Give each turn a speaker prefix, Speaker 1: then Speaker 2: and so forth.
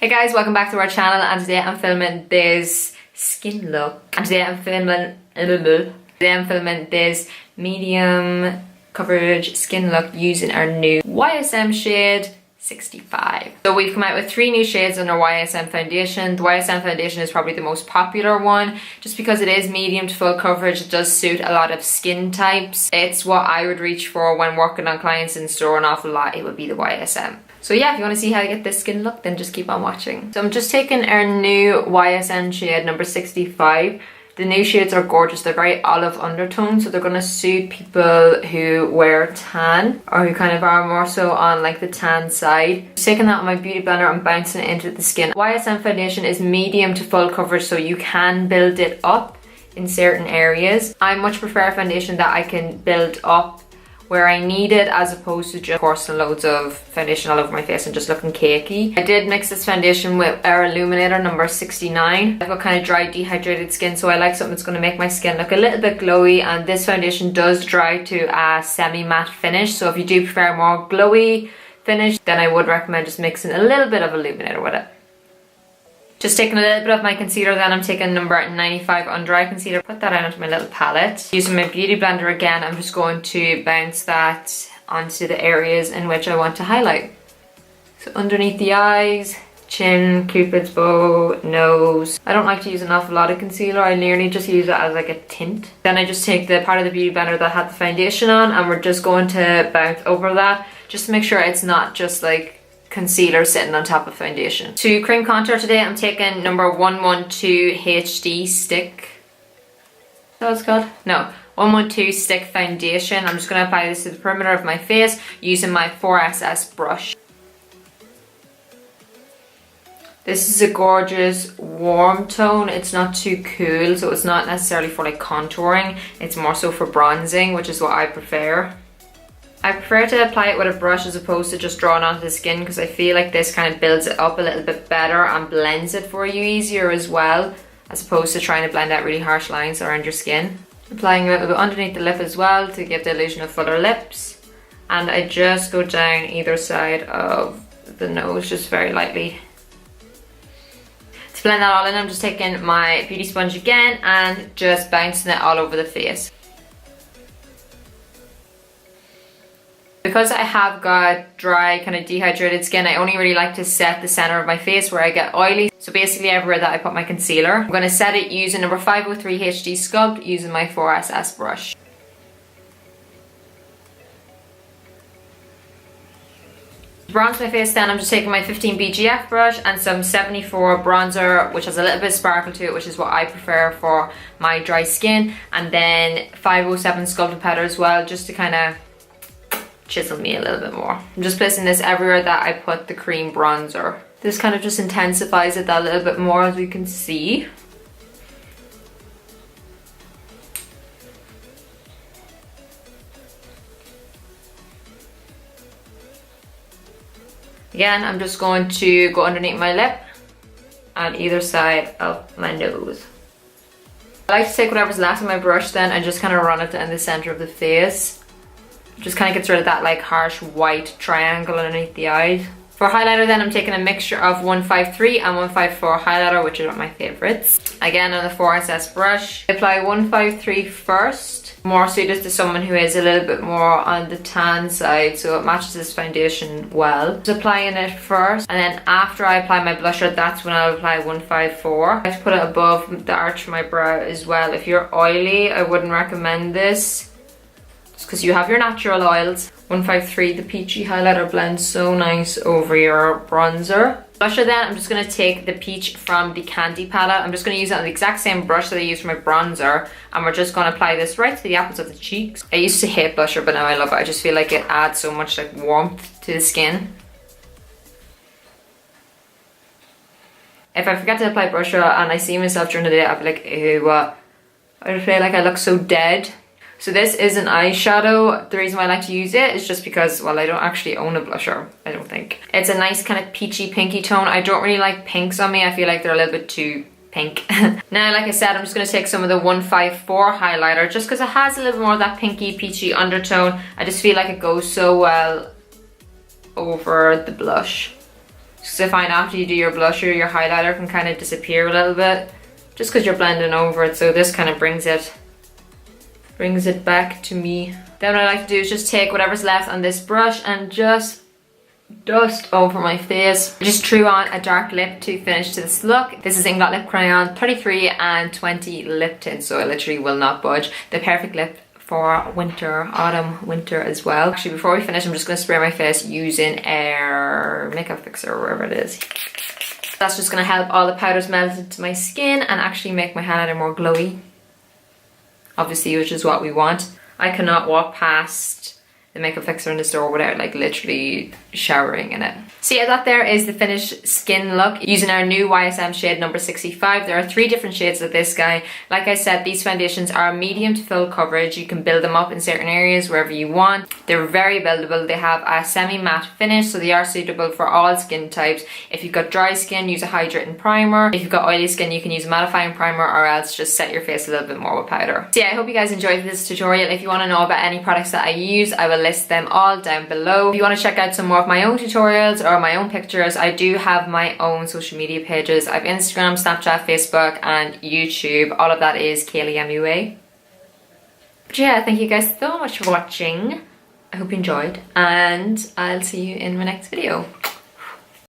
Speaker 1: Hey guys, welcome back to our channel, and today I'm filming this skin look. And today I'm filming this medium coverage skin look using our new YSM shade 65. So we've come out with 3 new shades in our YSM foundation. The YSM foundation is probably the most popular one just because it is medium to full coverage. It does suit a lot of skin types. It's what I would reach for when working on clients in store an awful lot. It would be the YSM. So yeah, if you want to see how to get this skin look, then just keep on watching. So I'm just taking our new YSM shade number 65. The new shades are gorgeous. They're very olive undertone, so they're going to suit people who wear tan or who kind of are more so on like the tan side. Just taking that on my beauty blender and bouncing it into the skin. YSM foundation is medium to full coverage, so you can build it up in certain areas. I much prefer a foundation that I can build up where I need it, as opposed to just coursing loads of foundation all over my face and just looking cakey. I did mix this foundation with our illuminator number 69. I've got kind of dry, dehydrated skin, so I like something that's going to make my skin look a little bit glowy, and this foundation does dry to a semi-matte finish, so if you do prefer a more glowy finish, then I would recommend just mixing a little bit of illuminator with it. Just taking a little bit of my concealer, then I'm taking number 95 under eye concealer, put that out onto my little palette. Using my beauty blender again, I'm just going to bounce that onto the areas in which I want to highlight. So underneath the eyes, chin, cupid's bow, nose. I don't like to use an awful lot of concealer. I nearly just use it as like a tint. Then I just take the part of the beauty blender that had the foundation on, and we're just going to bounce over that just to make sure it's not just like concealer sitting on top of foundation. To cream contour today, I'm taking number 112 HD stick. Is that what it's called? No, 112 stick foundation. I'm just going to apply this to the perimeter of my face using my 4SS brush. This is a gorgeous warm tone. It's not too cool, so it's not necessarily for like contouring. It's more so for bronzing, which is what I prefer. I prefer to apply it with a brush as opposed to just drawing onto the skin, because I feel like this kind of builds it up a little bit better and blends it for you easier as well, as opposed to trying to blend out really harsh lines around your skin. Applying a little bit underneath the lip as well to give the illusion of fuller lips. And I just go down either side of the nose just very lightly. To blend that all in, I'm just taking my beauty sponge again and just bouncing it all over the face. Because I have got dry, kind of dehydrated skin, I only really like to set the center of my face where I get oily. So basically everywhere that I put my concealer. I'm going to set it using number 503 HD Sculpt using my 4SS brush. To bronze my face then, I'm just taking my 15 BGF brush and some 74 bronzer, which has a little bit of sparkle to it, which is what I prefer for my dry skin. And then 507 sculpting powder as well, just to kind of chisel me a little bit more. I'm just placing this everywhere that I put the cream bronzer. This kind of just intensifies it that little bit more, as we can see. Again, I'm just going to go underneath my lip and either side of my nose. I like to take whatever's left of my brush then and just kind of run it in the center of the face. Just kind of gets rid of that like harsh white triangle underneath the eyes. For highlighter then, I'm taking a mixture of 153 and 154 highlighter, which are my favorites. Again, on the 4SS brush, apply 153 first, more suited to someone who is a little bit more on the tan side, so it matches this foundation well. Just applying it first, and then after I apply my blusher, that's when I'll apply 154. I have to put it above the arch of my brow as well. If you're oily, I wouldn't recommend this, because you have your natural oils. 153, the peachy highlighter blends so nice over your bronzer. Blusher then, I'm just going to take the peach from the Candy palette. I'm just going to use it on the exact same brush that I used for my bronzer, and we're just going to apply this right to the apples of the cheeks. I used to hate blusher, but now I love it. I just feel like it adds so much like warmth to the skin. If I forget to apply blusher and I see myself during the day, I'll be like, ew, I feel like I look so dead. So this is an eyeshadow. The reason why I like to use it is just because, well, I don't actually own a blusher, I don't think. It's a nice kind of peachy pinky tone. I don't really like pinks on me. I feel like they're a little bit too pink. Now, like I said, I'm just going to take some of the 154 highlighter just because it has a little more of that pinky peachy undertone. I just feel like it goes so well over the blush. Because I find after you do your blusher, your highlighter can kind of disappear a little bit, just because you're blending over it. So this kind of brings it back to me. Then what I like to do is just take whatever's left on this brush and just dust over my face. I just threw on a dark lip to finish to this look. This is Inglot Lip Crayon 33 and 20 lip tint, so it literally will not budge. The perfect lip for winter, autumn, winter as well. Actually, before we finish, I'm just going to spray my face using Air Makeup Fixer, or wherever it is. That's just going to help all the powders melt into my skin and actually make my highlighter more glowy. Obviously, which is what we want. I cannot walk past the makeup fixer in the store without like literally showering in it. So yeah, that there is the finished skin look using our new YSM shade number 65. There are 3 different shades of this guy. Like I said, these foundations are medium to full coverage. You can build them up in certain areas wherever you want. They're very buildable. They have a semi-matte finish, so they are suitable for all skin types. If you've got dry skin, use a hydrating primer. If you've got oily skin, you can use a mattifying primer, or else just set your face a little bit more with powder. So yeah, I hope you guys enjoyed this tutorial. If you want to know about any products that I use, I will list them all down below. If you want to check out some more of my own tutorials or my own pictures, I do have my own social media pages. I have Instagram, Snapchat, Facebook and YouTube. All of that is keilidhmua. But yeah, thank you guys so much for watching. I hope you enjoyed, and I'll see you in my next video.